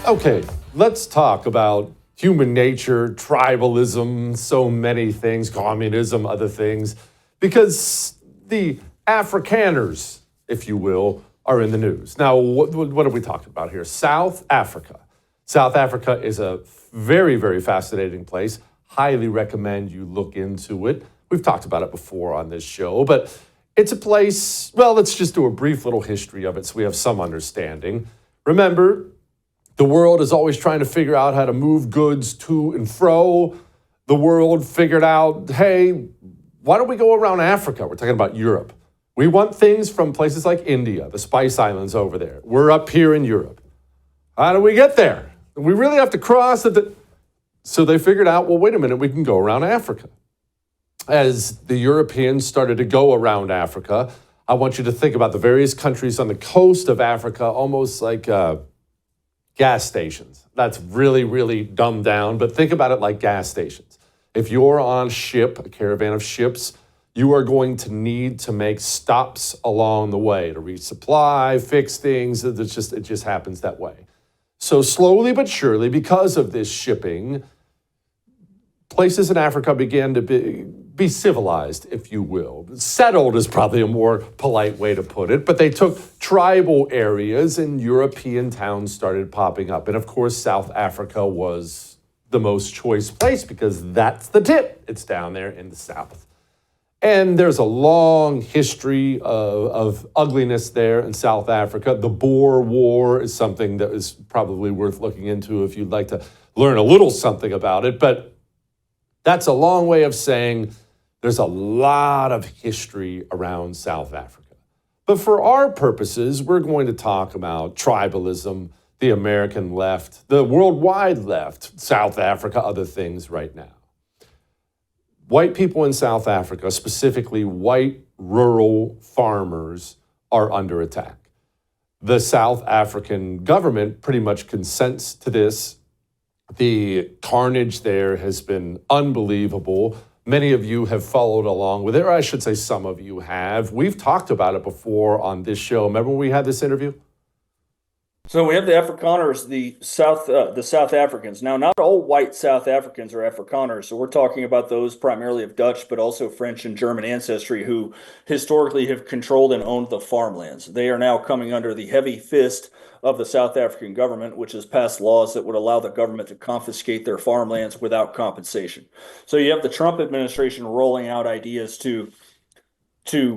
Okay, let's talk about human nature, tribalism, so many things, communism, other things, because the Afrikaners, if you will, are in the news. Now, what are we talking about here? South Africa. South Africa is a very, very fascinating place. Highly recommend you look into it. We've talked about it before on this show, but it's a place, well, let's just do a brief little history of it so we have some understanding. Remember, the world is always trying to figure out how to move goods to and fro. The world figured out, hey, why don't we go around Africa? We're talking about Europe. We want things from places like India, the Spice Islands over there. We're up here in Europe. How do we get there? We really have to cross it. So they figured out, well, wait a minute, we can go around Africa. As the Europeans started to go around Africa, I want you to think about the various countries on the coast of Africa, almost like gas stations. That's really, really dumbed down, but think about it like gas stations. If you're on a ship, a caravan of ships, you are going to need to make stops along the way to resupply, fix things. It just happens that way. So slowly but surely, because of this shipping, places in Africa began to be civilized, if you will. Settled is probably a more polite way to put it, but they took tribal areas and European towns started popping up. And of course, South Africa was the most choice place because that's the tip. It's down there in the south. And there's a long history of ugliness there in South Africa. The Boer War is something that is probably worth looking into if you'd like to learn a little something about it. But that's a long way of saying there's a lot of history around South Africa. But for our purposes, we're going to talk about tribalism, the American left, the worldwide left, South Africa, other things right now. White people in South Africa, specifically white rural farmers, are under attack. The South African government pretty much consents to this. The carnage there has been unbelievable. Many of you have followed along with it, or I should say some of you have. We've talked about it before on this show. Remember when we had this interview? So we have the Afrikaners, the South Africans. Now, not all white South Africans are Afrikaners. So we're talking about those primarily of Dutch, but also French and German ancestry who historically have controlled and owned the farmlands. They are now coming under the heavy fist of the South African government, which has passed laws that would allow the government to confiscate their farmlands without compensation. So you have the Trump administration rolling out ideas to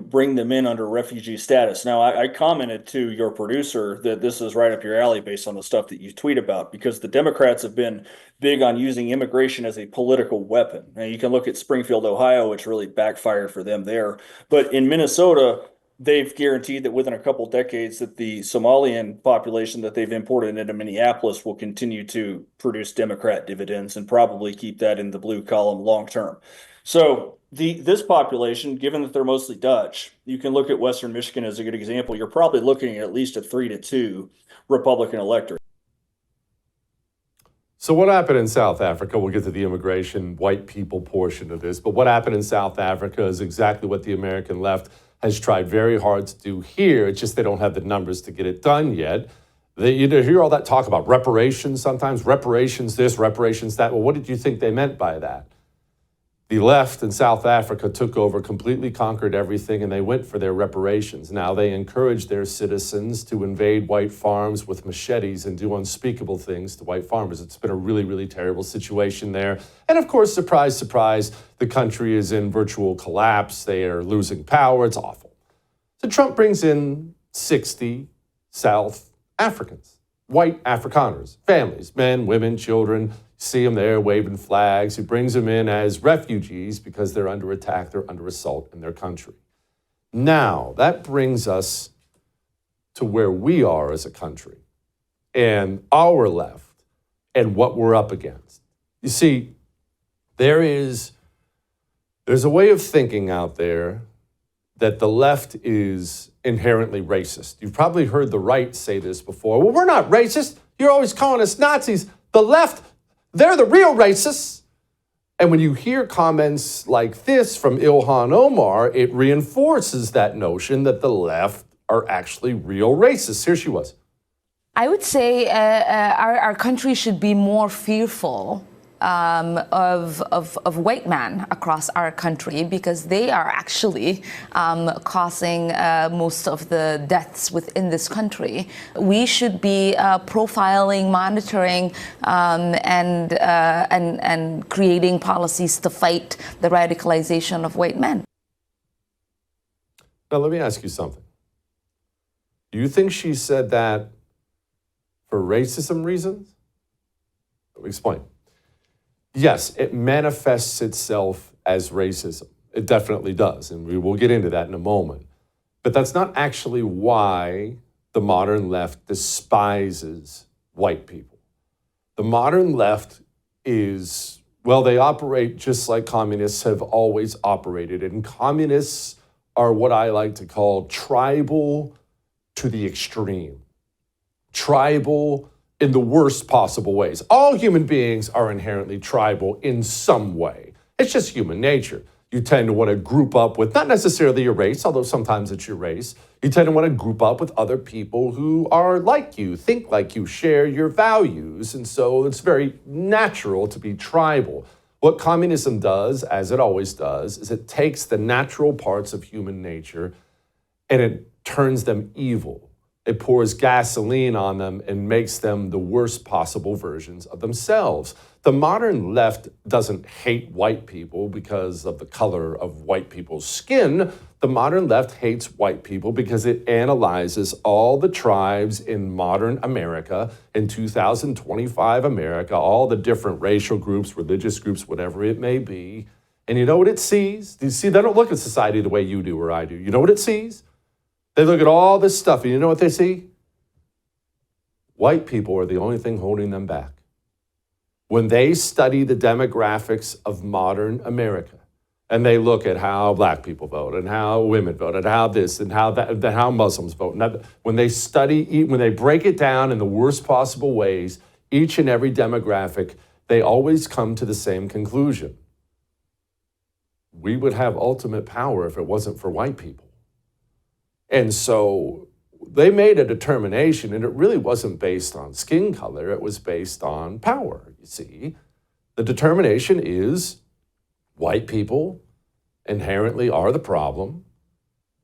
bring them in under refugee status. Now, I commented to your producer that this is right up your alley based on the stuff that you tweet about, because the Democrats have been big on using immigration as a political weapon. Now, you can look at Springfield, Ohio, which really backfired for them there. But in Minnesota, they've guaranteed that within a couple decades that the Somalian population that they've imported into Minneapolis will continue to produce Democrat dividends and probably keep that in the blue column long term. So this population, given that they're mostly Dutch, you can look at Western Michigan as a good example. You're probably looking at least a 3-2 Republican electorate. So what happened in South Africa, we'll get to the immigration, white people portion of this, but what happened in South Africa is exactly what the American left has tried very hard to do here. It's just they don't have the numbers to get it done yet. You hear all that talk about reparations sometimes, reparations this, reparations that. Well, what did you think they meant by that? The left in South Africa took over, completely conquered everything, and they went for their reparations. Now they encourage their citizens to invade white farms with machetes and do unspeakable things to white farmers. It's been a really, really terrible situation there. And of course, surprise, surprise, the country is in virtual collapse. They are losing power. It's awful. So Trump brings in 60 South Africans, white Afrikaners, families, men, women, children. See them there waving flags. He brings them in as refugees because they're under attack, they're under assault in their country. Now, that brings us to where we are as a country and our left and what we're up against. You see, there's a way of thinking out there that the left is inherently racist. You've probably heard the right say this before. Well, we're not racist. You're always calling us Nazis. The left, they're the real racists. And when you hear comments like this from Ilhan Omar, it reinforces that notion that the left are actually real racists. Here she was. I would say our country should be more fearful of white men across our country, because they are actually causing most of the deaths within this country. We should be profiling, monitoring, and creating policies to fight the radicalization of white men. Now, let me ask you something. Do you think she said that for racism reasons? Let me explain. Yes, it manifests itself as racism. It definitely does, and we will get into that in a moment. But that's not actually why the modern left despises white people. The modern left is, well, they operate just like communists have always operated, and communists are what I like to call tribal to the extreme. Tribal in the worst possible ways. All human beings are inherently tribal in some way. It's just human nature. You tend to want to group up with, not necessarily your race, although sometimes it's your race. You tend to want to group up with other people who are like you, think like you, share your values. And so it's very natural to be tribal. What communism does, as it always does, is it takes the natural parts of human nature and it turns them evil. It pours gasoline on them and makes them the worst possible versions of themselves. The modern left doesn't hate white people because of the color of white people's skin. The modern left hates white people because it analyzes all the tribes in modern America, in 2025 America, all the different racial groups, religious groups, whatever it may be. And you know what it sees? You see, they don't look at society the way you do or I do. You know what it sees? They look at all this stuff, and you know what they see? White people are the only thing holding them back. When they study the demographics of modern America, and they look at how black people vote, and how women vote, and how this, and how that, how Muslims vote, when they study, when they break it down in the worst possible ways, each and every demographic, they always come to the same conclusion. We would have ultimate power if it wasn't for white people. And so they made a determination, and it really wasn't based on skin color. It was based on power, you see. The determination is white people inherently are the problem.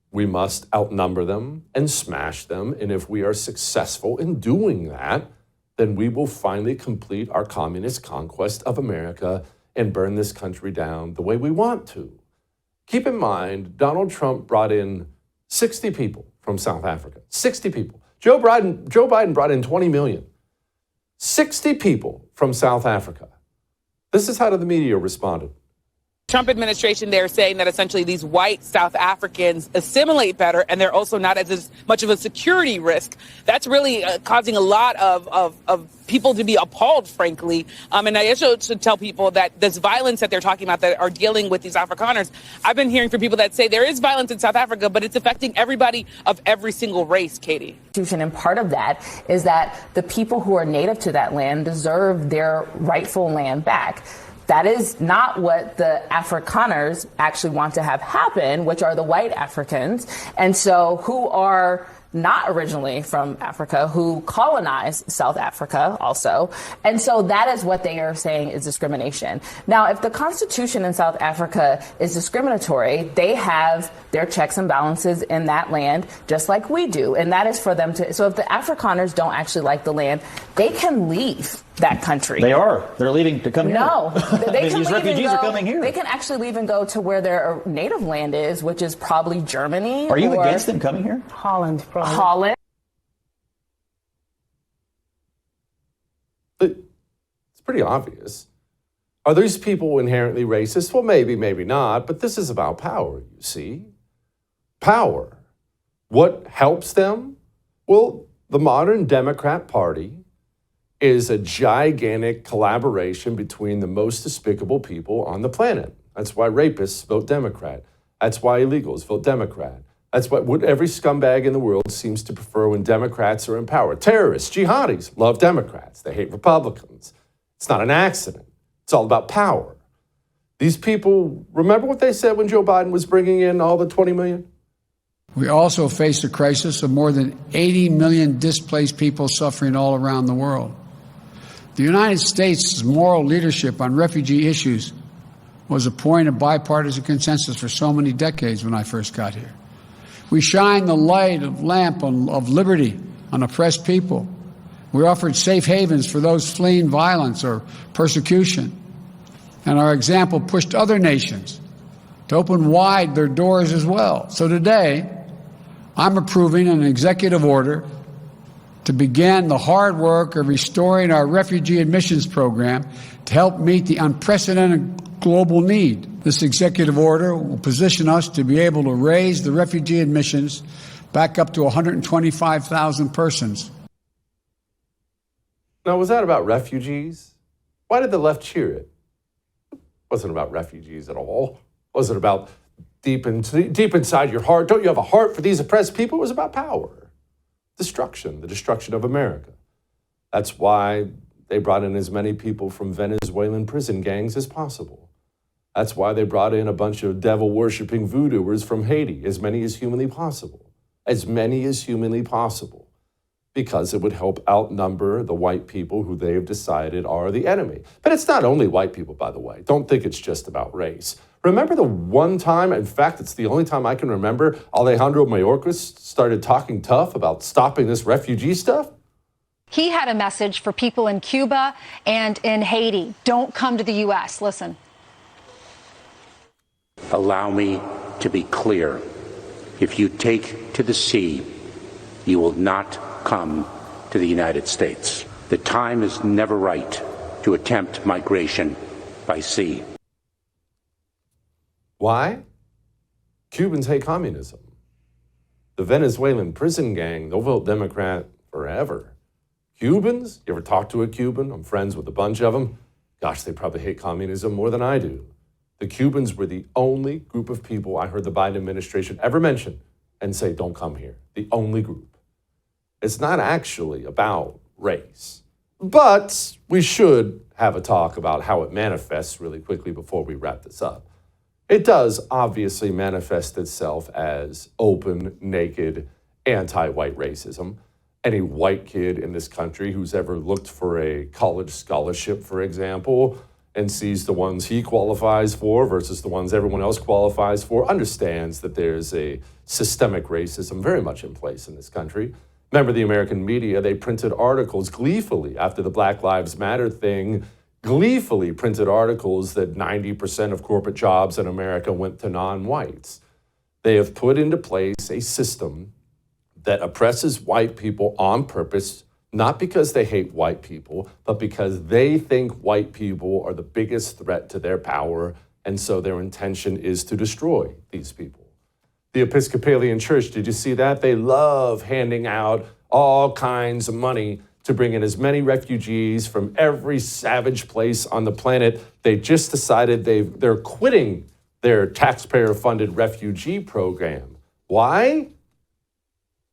We must outnumber them and smash them. And if we are successful in doing that, then we will finally complete our communist conquest of America and burn this country down the way we want to. Keep in mind, Donald Trump brought in 60 people from South Africa. 60 people. Joe Biden brought in 20 million. 60 people from South Africa. This is how the media responded. Trump administration, they're saying that essentially these white South Africans assimilate better, and they're also not as much of a security risk. That's really causing a lot of people to be appalled, frankly. And I also should tell people that this violence that they're talking about that are dealing with these Afrikaners, I've been hearing from people that say there is violence in South Africa, but it's affecting everybody of every single race, Katie. And part of that is that the people who are native to that land deserve their rightful land back. That is not what the Afrikaners actually want to have happen, which are the white Africans, and so who are not originally from Africa, who colonized South Africa also. And so that is what they are saying is discrimination. Now, if the Constitution in South Africa is discriminatory, they have their checks and balances in that land, just like we do. And that is for them to. So if the Afrikaners don't actually like the land, they can leave that country. They are. They're leaving to come here. No, they can these leave refugees and go, are coming here. They can actually leave and go to where their native land is, which is probably Germany. Are you against them coming here? Holland, probably. Holland. It's pretty obvious. Are these people inherently racist? Well, maybe, maybe not, but this is about power, you see. Power. What helps them? Well, the modern Democrat Party is a gigantic collaboration between the most despicable people on the planet. That's why rapists vote Democrat. That's why illegals vote Democrat. That's what every scumbag in the world seems to prefer when Democrats are in power. Terrorists, jihadis, love Democrats. They hate Republicans. It's not an accident. It's all about power. These people, remember what they said when Joe Biden was bringing in all the 20 million? We also face a crisis of more than 80 million displaced people suffering all around the world. The United States' moral leadership on refugee issues was a point of bipartisan consensus for so many decades when I first got here. We shine the lamp of liberty on oppressed people. We offered safe havens for those fleeing violence or persecution. And our example pushed other nations to open wide their doors as well. So today, I'm approving an executive order to begin the hard work of restoring our refugee admissions program to help meet the unprecedented global need. This executive order will position us to be able to raise the refugee admissions back up to 125,000 persons. Now, was that about refugees? Why did the left cheer it? It wasn't about refugees at all. It wasn't about deep inside your heart. Don't you have a heart for these oppressed people? It was about power, destruction, the destruction of America. That's why they brought in as many people from Venezuelan prison gangs as possible. That's why they brought in a bunch of devil-worshipping voodooers from Haiti, as many as humanly possible. As many as humanly possible. Because it would help outnumber the white people who they have decided are the enemy. But it's not only white people, by the way. Don't think it's just about race. Remember the one time, in fact, it's the only time I can remember, Alejandro Mayorkas started talking tough about stopping this refugee stuff? He had a message for people in Cuba and in Haiti. Don't come to the U.S. Listen. Allow me to be clear. If you take to the sea, you will not come to the United States. The time is never right to attempt migration by sea. Why? Cubans hate communism. The Venezuelan prison gang, they'll vote Democrat forever. Cubans? You ever talk to a Cuban? I'm friends with a bunch of them. Gosh, they probably hate communism more than I do. The Cubans were the only group of people I heard the Biden administration ever mention and say, don't come here. The only group. It's not actually about race. But we should have a talk about how it manifests really quickly before we wrap this up. It does obviously manifest itself as open, naked, anti-white racism. Any white kid in this country who's ever looked for a college scholarship, for example, and sees the ones he qualifies for versus the ones everyone else qualifies for, understands that there's a systemic racism very much in place in this country. Remember the American media, they printed articles gleefully after the Black Lives Matter thing, gleefully printed articles that 90% of corporate jobs in America went to non-whites. They have put into place a system that oppresses white people on purpose, not because they hate white people, but because they think white people are the biggest threat to their power, and so their intention is to destroy these people. The Episcopalian Church, did you see that? They love handing out all kinds of money to bring in as many refugees from every savage place on the planet. They just decided they're quitting their taxpayer-funded refugee program. Why?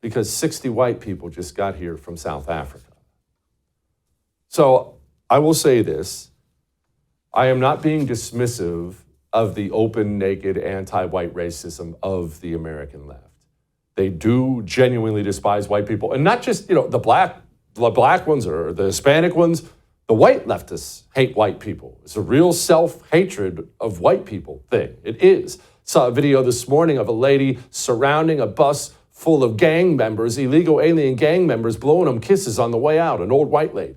Because 60 white people just got here from South Africa. So I will say this. I am not being dismissive of the open, naked, anti-white racism of the American left. They do genuinely despise white people. And not just, the black ones or the Hispanic ones. The white leftists hate white people. It's a real self-hatred of white people thing. It is. Saw a video this morning of a lady surrounding a bus full of gang members, illegal alien gang members, blowing them kisses on the way out, an old white lady.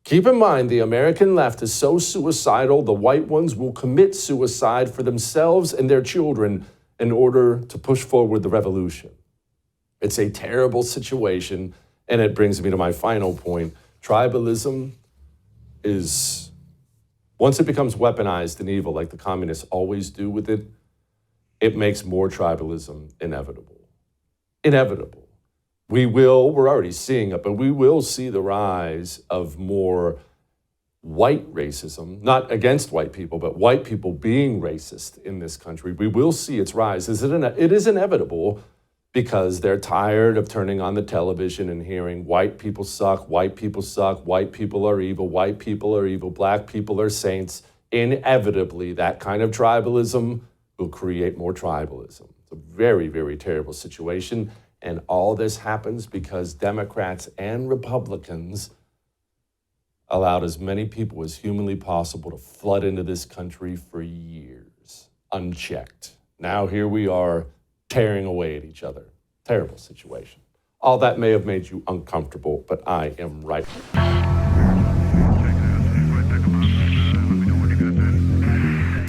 Keep in mind, the American left is so suicidal, the white ones will commit suicide for themselves and their children in order to push forward the revolution. It's a terrible situation, and it brings me to my final point. Tribalism is, once it becomes weaponized and evil, like the communists always do with it, it makes more tribalism inevitable. Inevitable. We're already seeing it, but we will see the rise of more white racism, not against white people, but white people being racist in this country. We will see its rise. It is inevitable because they're tired of turning on the television and hearing white people suck, white people suck, white people are evil, white people are evil, black people are saints. Inevitably, that kind of tribalism will create more tribalism. It's a very, very terrible situation. And all this happens because Democrats and Republicans allowed as many people as humanly possible to flood into this country for years, unchecked. Now here we are tearing away at each other. Terrible situation. All that may have made you uncomfortable, but I am right.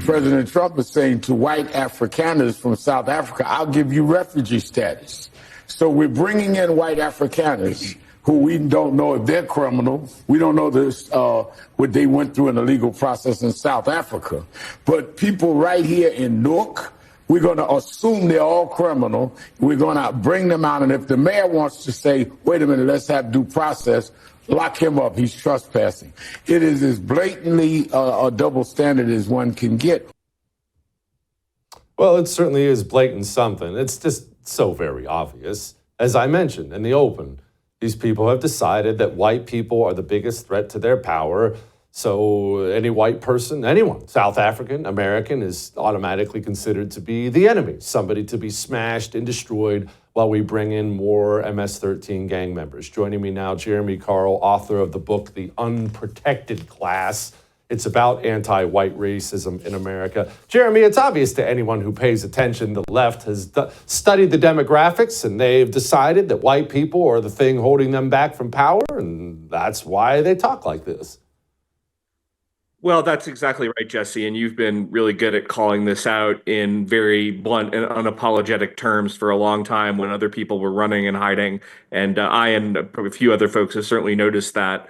President Trump is saying to white Afrikaners from South Africa, I'll give you refugee status. So we're bringing in white Afrikaners who we don't know if they're criminal. We don't know this, what they went through in the legal process in South Africa. But people right here in Newark, we're going to assume they're all criminal. We're going to bring them out. And if the mayor wants to say, wait a minute, let's have due process, lock him up. He's trespassing. It is as blatantly a double standard as one can get. Well, it certainly is blatant something. It's just so very obvious. As I mentioned in the open, these people have decided that white people are the biggest threat to their power. So any white person, anyone, South African, American, is automatically considered to be the enemy, somebody to be smashed and destroyed while we bring in more MS-13 gang members. Joining me now, Jeremy Carl, author of the book, The Unprotected Class. It's about anti-white racism in America. Jeremy, it's obvious to anyone who pays attention, the left has studied the demographics, and they've decided that white people are the thing holding them back from power, and that's why they talk like this. Well, that's exactly right, Jesse. And you've been really good at calling this out in very blunt and unapologetic terms for a long time when other people were running and hiding. And I and a few other folks have certainly noticed that.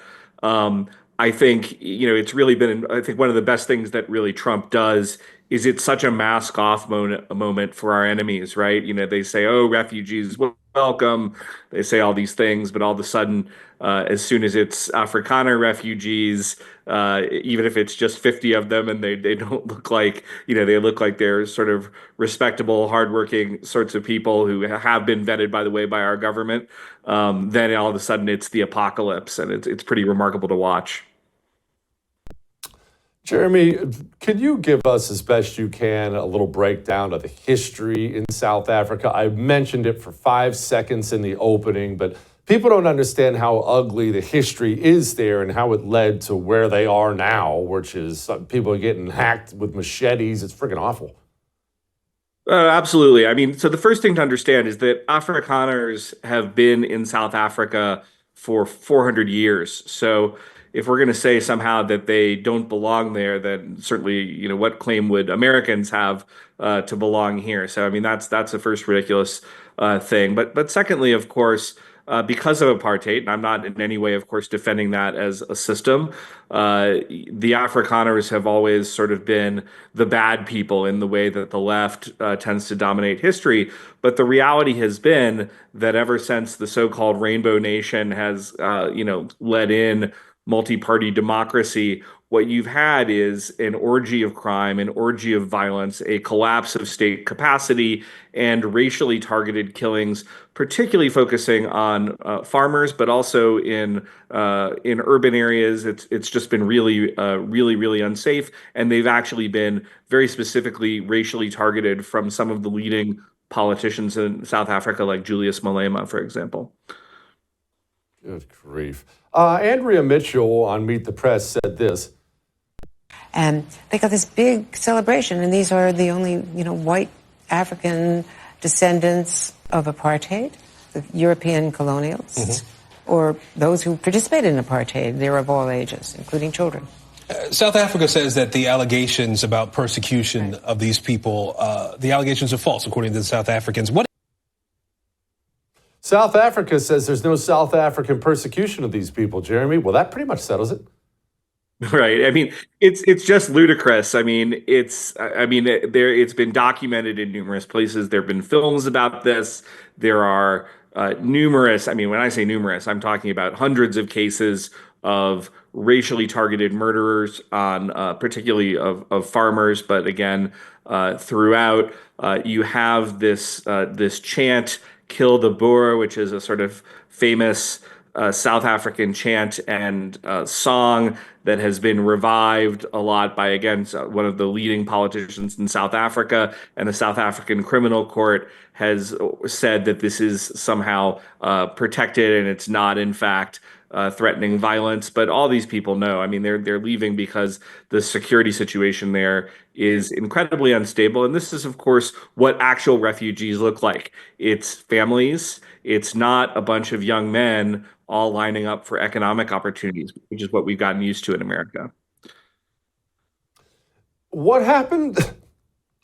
I think, it's really been, I think one of the best things that really Trump does is it's such a mask off moment for our enemies, right? They say, oh, refugees, welcome. They say all these things, but all of a sudden, as soon as it's Afrikaner refugees, even if it's just 50 of them and they don't look like, they look like they're sort of respectable, hardworking sorts of people who have been vetted, by the way, by our government, then all of a sudden it's the apocalypse, and it's pretty remarkable to watch. Jeremy, could you give us, as best you can, a little breakdown of the history in South Africa? I mentioned it for 5 seconds in the opening, but people don't understand how ugly the history is there and how it led to where they are now, which is people are getting hacked with machetes. It's freaking awful. Absolutely. I mean, so the first thing to understand is that Afrikaners have been in South Africa for 400 years. So if we're going to say somehow that they don't belong there, then certainly, what claim would Americans have to belong here? So, I mean, that's the first ridiculous thing. But secondly, of course, because of apartheid, and I'm not in any way, of course, defending that as a system, the Afrikaners have always sort of been the bad people in the way that the left tends to dominate history. But the reality has been that ever since the so-called Rainbow Nation has, led in multi-party democracy, what you've had is an orgy of crime, an orgy of violence, a collapse of state capacity, and racially targeted killings, particularly focusing on farmers, but also in urban areas. It's just been really, really unsafe, and they've actually been very specifically racially targeted from some of the leading politicians in South Africa, like Julius Malema, for example. Good grief. Andrea Mitchell on Meet the Press said this. And they got this big celebration, and these are the only, white African descendants of apartheid, the European colonials, or those who participated in apartheid. They're of all ages, including children. South Africa says that the allegations about persecution of these people, the allegations are false, according to the South Africans. South Africa says there's no South African persecution of these people, Jeremy. Well, that pretty much settles it. Right. I mean, it's just ludicrous. I mean, it's been documented in numerous places. There have been films about this. There are numerous. I mean, when I say numerous, I'm talking about hundreds of cases of racially targeted murderers on particularly of farmers. But again, throughout, you have this chant, "Kill the Boer," which is a sort of famous South African chant and song that has been revived a lot by, again, one of the leading politicians in South Africa, and the South African Criminal Court has said that this is somehow protected and it's not, in fact, threatening violence. But all these people know, I mean, they're leaving because the security situation there is incredibly unstable. And this is, of course, what actual refugees look like. It's families. It's not a bunch of young men all lining up for economic opportunities, which is what we've gotten used to in America. What happened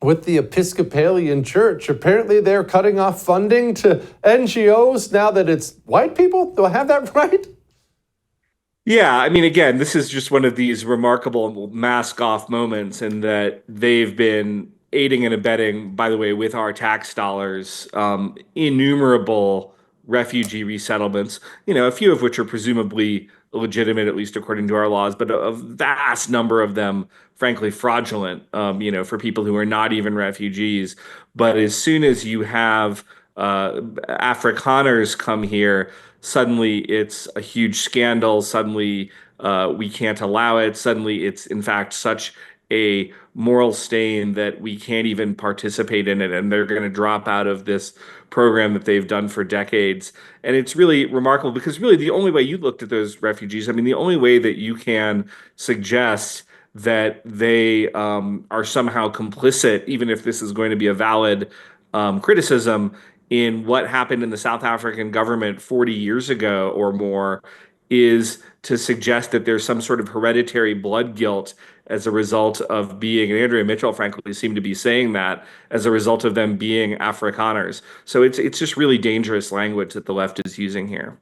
with the Episcopalian Church? Apparently they're cutting off funding to NGOs now that it's white people. Do I have that right? Yeah, I mean, again, this is just one of these remarkable mask-off moments in that they've been aiding and abetting, by the way, with our tax dollars, innumerable refugee resettlements, a few of which are presumably legitimate, at least according to our laws, but a vast number of them, frankly, fraudulent, for people who are not even refugees. But as soon as you have Afrikaners come here, suddenly it's a huge scandal. Suddenly we can't allow it. Suddenly it's, in fact, such a moral stain that we can't even participate in it, and they're going to drop out of this program that they've done for decades. And it's really remarkable because really the only way you looked at those refugees, I mean, the only way that you can suggest that they are somehow complicit, even if this is going to be a valid criticism, in what happened in the South African government 40 years ago or more, is to suggest that there's some sort of hereditary blood guilt as a result of being, and Andrea Mitchell, frankly, seemed to be saying that, as a result of them being Afrikaners. So it's just really dangerous language that the left is using here.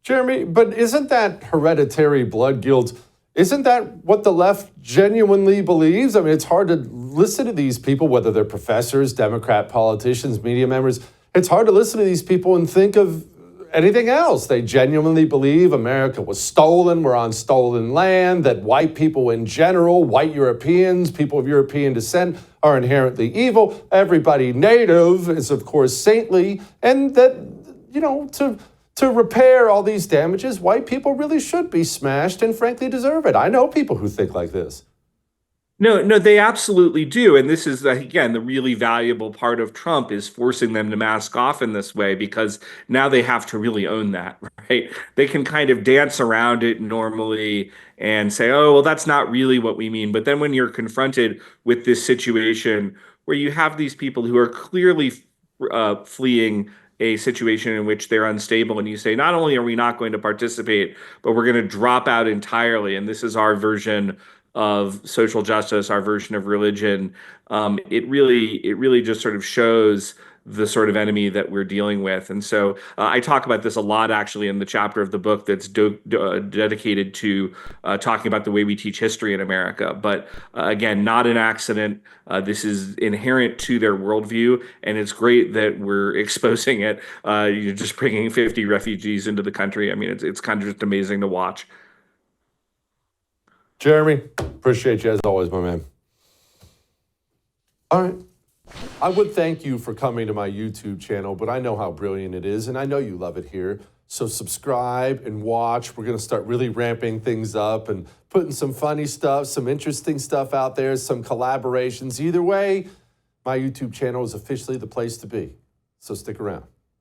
Jeremy, but isn't that hereditary blood guilt, isn't that what the left genuinely believes? I mean, it's hard to listen to these people, whether they're professors, Democrat politicians, media members. It's hard to listen to these people and think of anything else. They genuinely believe America was stolen, we're on stolen land, that white people in general, white Europeans, people of European descent, are inherently evil. Everybody native is, of course, saintly, and that, to repair all these damages, white people really should be smashed and frankly deserve it. I know people who think like this. No, they absolutely do. And this is, again, the really valuable part of Trump is forcing them to mask off in this way, because now they have to really own that, right? They can kind of dance around it normally and say, oh, well, that's not really what we mean. But then when you're confronted with this situation where you have these people who are clearly fleeing a situation in which they're unstable, and you say, not only are we not going to participate, but we're going to drop out entirely, and this is our version of social justice, our version of religion, it really just sort of shows the sort of enemy that we're dealing with. And so I talk about this a lot, actually, in the chapter of the book that's dedicated to talking about the way we teach history in America. But again, not an accident. This is inherent to their worldview, and it's great that we're exposing it. You're just bringing 50 refugees into the country. I mean, it's kind of just amazing to watch. Jeremy, appreciate you as always, my man. All right. I would thank you for coming to my YouTube channel, but I know how brilliant it is, and I know you love it here. So subscribe and watch. We're going to start really ramping things up and putting some funny stuff, some interesting stuff out there, some collaborations. Either way, my YouTube channel is officially the place to be. So stick around.